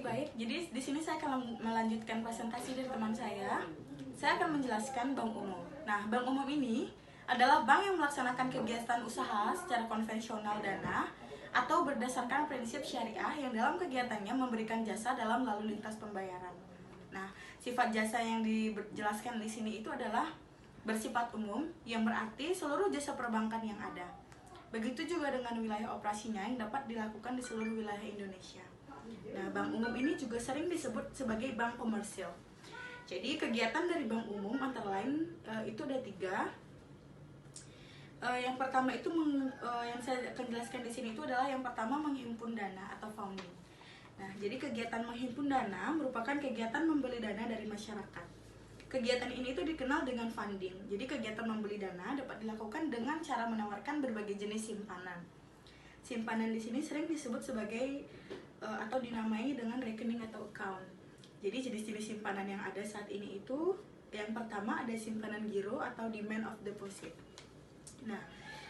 Baik, jadi di sini saya akan melanjutkan presentasi dari teman saya. Saya akan menjelaskan bank umum. Nah, bank umum ini adalah bank yang melaksanakan kegiatan usaha secara konvensional dana atau berdasarkan prinsip syariah yang dalam kegiatannya memberikan jasa dalam lalu lintas pembayaran. Nah, sifat jasa yang dijelaskan di sini itu adalah bersifat umum, yang berarti seluruh jasa perbankan yang ada. Begitu juga dengan wilayah operasinya yang dapat dilakukan di seluruh wilayah Indonesia. Nah, bank umum ini juga sering disebut sebagai bank komersil. Jadi kegiatan dari bank umum antara lain itu ada 3. Yang pertama itu yang saya akan jelaskan di sini itu adalah yang pertama menghimpun dana atau founding. Nah, jadi kegiatan menghimpun dana merupakan kegiatan membeli dana dari masyarakat. Kegiatan ini itu dikenal dengan funding. Jadi kegiatan membeli dana dapat dilakukan dengan cara menawarkan berbagai jenis simpanan. Simpanan di sini sering disebut sebagai atau dinamai dengan rekening atau account. Jadi jenis-jenis simpanan yang ada saat ini itu yang pertama ada simpanan giro atau demand of deposit. Nah,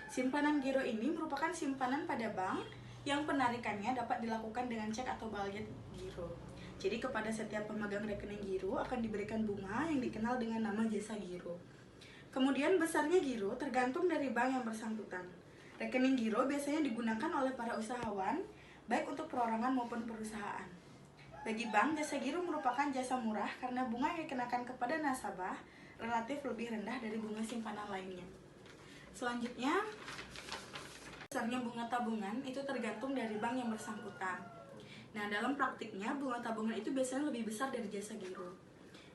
simpanan giro ini merupakan simpanan pada bank yang penarikannya dapat dilakukan dengan cek atau balet giro. Jadi kepada setiap pemegang rekening giro akan diberikan bunga yang dikenal dengan nama jasa giro. Kemudian besarnya giro tergantung dari bank yang bersangkutan. Rekening giro biasanya digunakan oleh para usahawan, baik untuk perorangan maupun perusahaan. Bagi bank, jasa giro merupakan jasa murah karena bunga yang dikenakan kepada nasabah relatif lebih rendah dari bunga simpanan lainnya. Selanjutnya, besarnya bunga tabungan itu tergantung dari bank yang bersangkutan. Nah, dalam praktiknya, bunga tabungan itu biasanya lebih besar dari jasa giro.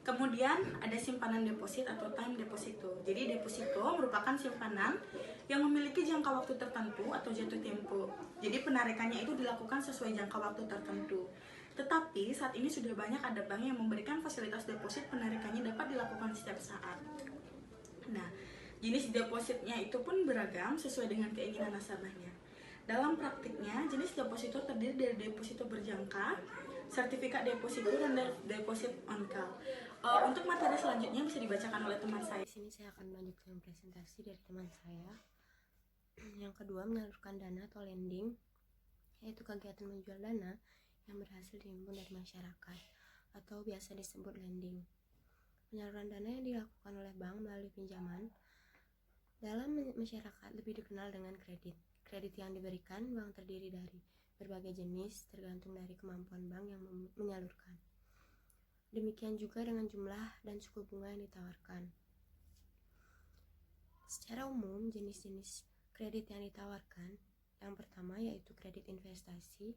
Kemudian ada simpanan deposit atau time deposito. Jadi deposito merupakan simpanan yang memiliki jangka waktu tertentu atau jatuh tempo. Jadi penarikannya itu dilakukan sesuai jangka waktu tertentu. Tetapi saat ini sudah banyak ada bank yang memberikan fasilitas deposit penarikannya dapat dilakukan setiap saat. Nah, jenis depositnya itu pun beragam sesuai dengan keinginan nasabahnya. Dalam praktiknya, jenis deposito terdiri dari deposito berjangka, sertifikat deposito, dan deposit on call. Untuk materi selanjutnya bisa dibacakan oleh teman saya. Di sini saya akan melanjutkan presentasi dari teman saya. Yang kedua, menyalurkan dana atau lending, yaitu kegiatan menjual dana yang berhasil dihimpun dari masyarakat atau biasa disebut lending. Penyaluran dana yang dilakukan oleh bank melalui pinjaman dalam masyarakat lebih dikenal dengan kredit. Kredit yang diberikan bank terdiri dari berbagai jenis tergantung dari kemampuan bank yang menyalurkan. Demikian juga dengan jumlah dan suku bunga yang ditawarkan. Secara umum, jenis-jenis kredit yang ditawarkan, yang pertama yaitu kredit investasi,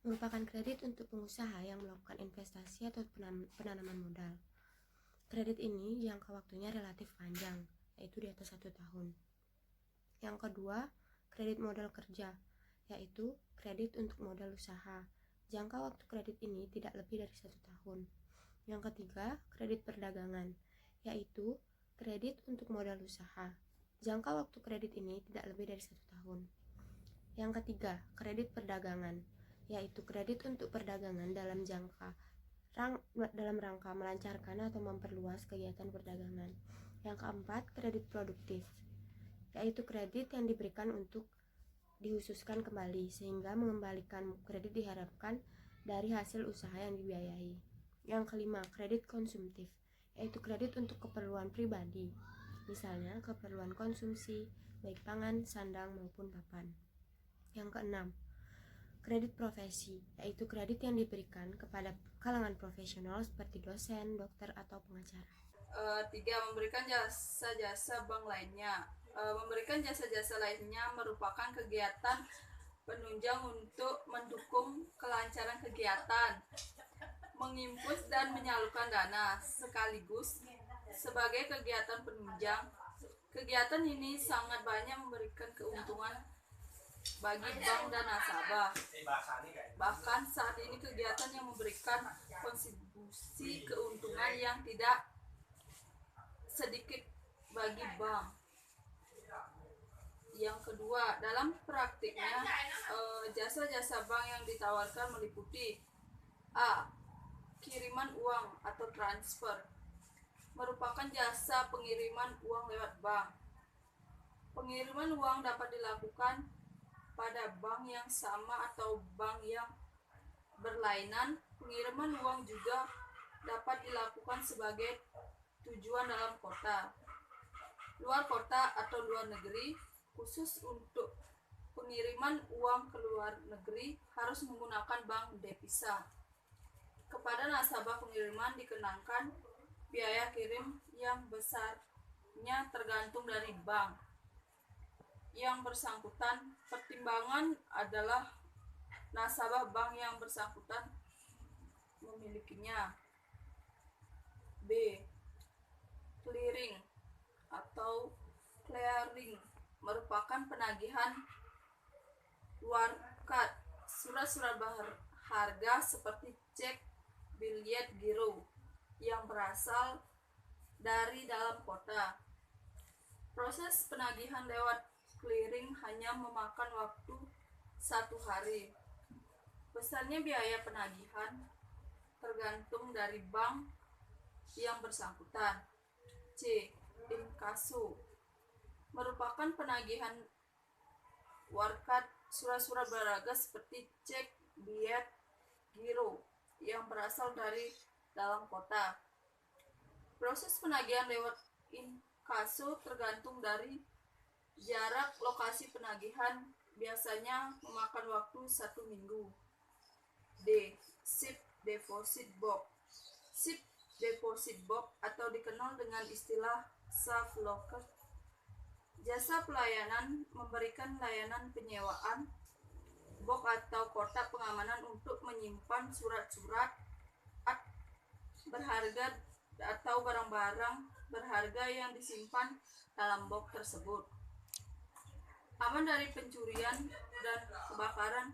merupakan kredit untuk pengusaha yang melakukan investasi atau penanaman modal. Kredit ini jangka waktunya relatif panjang, yaitu di atas 1 tahun. Yang kedua, kredit modal kerja, yaitu kredit untuk modal usaha. Jangka waktu kredit ini tidak lebih dari 1 tahun. Yang ketiga, kredit perdagangan, yaitu kredit untuk modal usaha. Jangka waktu kredit ini tidak lebih dari 1 tahun. Yang ketiga, kredit perdagangan, yaitu kredit untuk perdagangan dalam rangka melancarkan atau memperluas kegiatan perdagangan. Yang keempat, kredit produktif, yaitu kredit yang diberikan untuk dihususkan kembali sehingga mengembalikan kredit diharapkan dari hasil usaha yang dibiayai. Yang kelima, kredit konsumtif, yaitu kredit untuk keperluan pribadi, misalnya keperluan konsumsi baik pangan, sandang maupun papan. Yang keenam, kredit profesi, yaitu kredit yang diberikan kepada kalangan profesional seperti dosen, dokter, atau pengacara. 3. Memberikan jasa-jasa bank lainnya. Memberikan jasa-jasa lainnya merupakan kegiatan penunjang untuk mendukung kelancaran kegiatan, mengimpus dan menyalurkan dana sekaligus sebagai kegiatan penunjang. Kegiatan ini sangat banyak memberikan keuntungan bagi bank dan nasabah. Bahkan saat ini kegiatan yang memberikan kontribusi keuntungan yang tidak sedikit bagi bank. Yang kedua, dalam praktiknya jasa-jasa bank yang ditawarkan meliputi A. Kiriman uang atau transfer, merupakan jasa pengiriman uang lewat bank. Pengiriman uang dapat dilakukan pada bank yang sama atau bank yang berlainan, pengiriman uang juga dapat dilakukan sebagai tujuan dalam kota, luar kota atau luar negeri. Khusus untuk pengiriman uang ke luar negeri harus menggunakan bank devisa. Kepada nasabah pengiriman dikenakan biaya kirim yang besarnya tergantung dari bank yang bersangkutan. Pertimbangan adalah nasabah bank yang bersangkutan memilikinya. B. Clearing atau clearing merupakan penagihan warkat surat-surat berharga seperti cek, biliet, giro yang berasal dari dalam kota. Proses penagihan lewat clearing hanya memakan waktu 1 hari. Besarnya biaya penagihan tergantung dari bank yang bersangkutan. C. Inkaso merupakan penagihan warkat surat-surat berharga seperti cek, biliet, giro yang berasal dari dalam kota. Proses penagihan lewat inkaso tergantung dari jarak lokasi penagihan, biasanya memakan waktu 1 minggu. D. SIP Deposit Box. SIP Deposit Box atau dikenal dengan istilah safe locker, jasa pelayanan memberikan layanan penyewaan box atau kotak pengamanan untuk menyimpan surat-surat berharga atau barang-barang berharga yang disimpan dalam box tersebut. Aman dari pencurian dan kebakaran.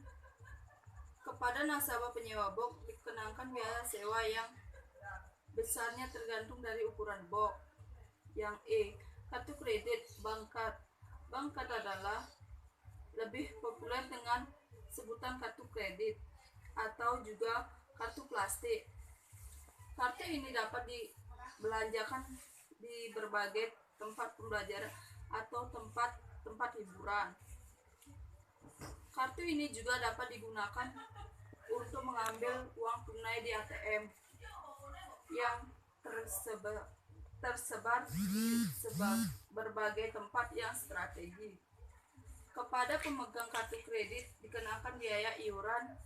Kepada nasabah penyewa box dikenakan biaya sewa yang besarnya tergantung dari ukuran box. Yang E. Kartu kredit Bankcard. Bankcard adalah lebih populer dengan sebutan kartu kredit atau juga kartu plastik. Kartu ini dapat dibelanjakan di berbagai tempat pembelajaran atau tempat hiburan. Kartu ini juga dapat digunakan untuk mengambil uang tunai di ATM yang tersebar di berbagai tempat yang strategi. Kepada pemegang kartu kredit dikenakan biaya iuran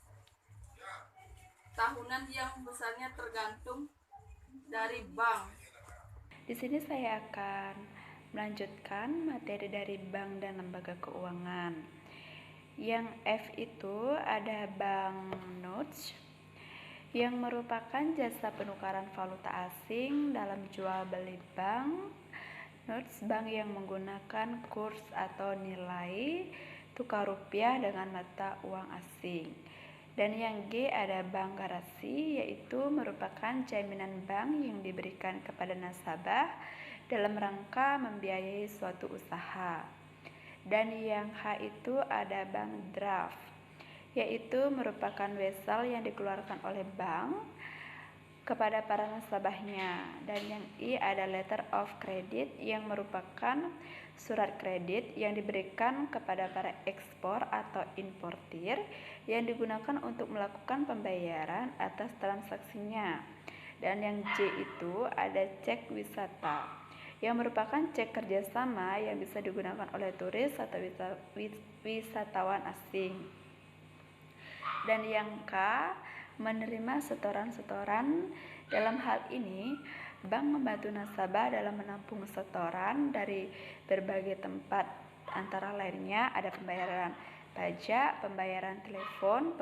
tahunan yang besarnya tergantung dari bank. Di sini saya akan melanjutkan materi dari bank dan lembaga keuangan. Yang F itu ada bank notes yang merupakan jasa penukaran valuta asing dalam jual beli bank. Notes bank yang menggunakan kurs atau nilai tukar rupiah dengan mata uang asing. Dan yang G ada bank garasi, yaitu merupakan jaminan bank yang diberikan kepada nasabah dalam rangka membiayai suatu usaha. Dan yang H itu ada bank draft, yaitu merupakan wesel yang dikeluarkan oleh bank kepada para nasabahnya. Dan yang I ada letter of credit yang merupakan surat kredit yang diberikan kepada para ekspor atau importir yang digunakan untuk melakukan pembayaran atas transaksinya. Dan yang J itu ada cek wisata yang merupakan cek kerjasama yang bisa digunakan oleh turis atau wisatawan asing. Dan yang K menerima setoran-setoran. Dalam hal ini bank membantu nasabah dalam menampung setoran dari berbagai tempat, antara lainnya ada pembayaran pajak, pembayaran telepon,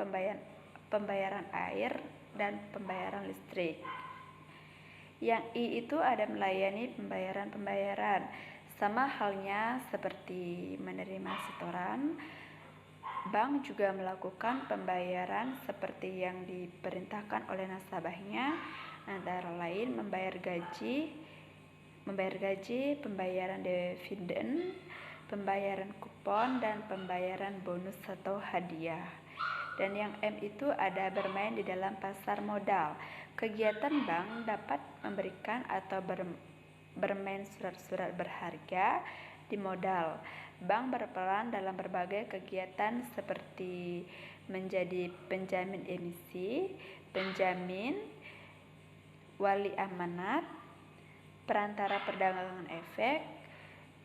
pembayaran air, dan pembayaran listrik. Yang I itu ada melayani pembayaran. Sama halnya seperti menerima setoran, bank juga melakukan pembayaran seperti yang diperintahkan oleh nasabahnya, antara lain membayar gaji, pembayaran dividen, pembayaran kupon, dan pembayaran bonus atau hadiah. Dan yang M itu ada bermain di dalam pasar modal. Kegiatan bank dapat memberikan atau bermain surat-surat berharga di modal. Bank berperan dalam berbagai kegiatan seperti menjadi penjamin emisi, penjamin, wali amanat, perantara perdagangan efek,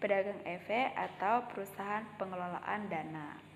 pedagang efek, atau perusahaan pengelolaan dana.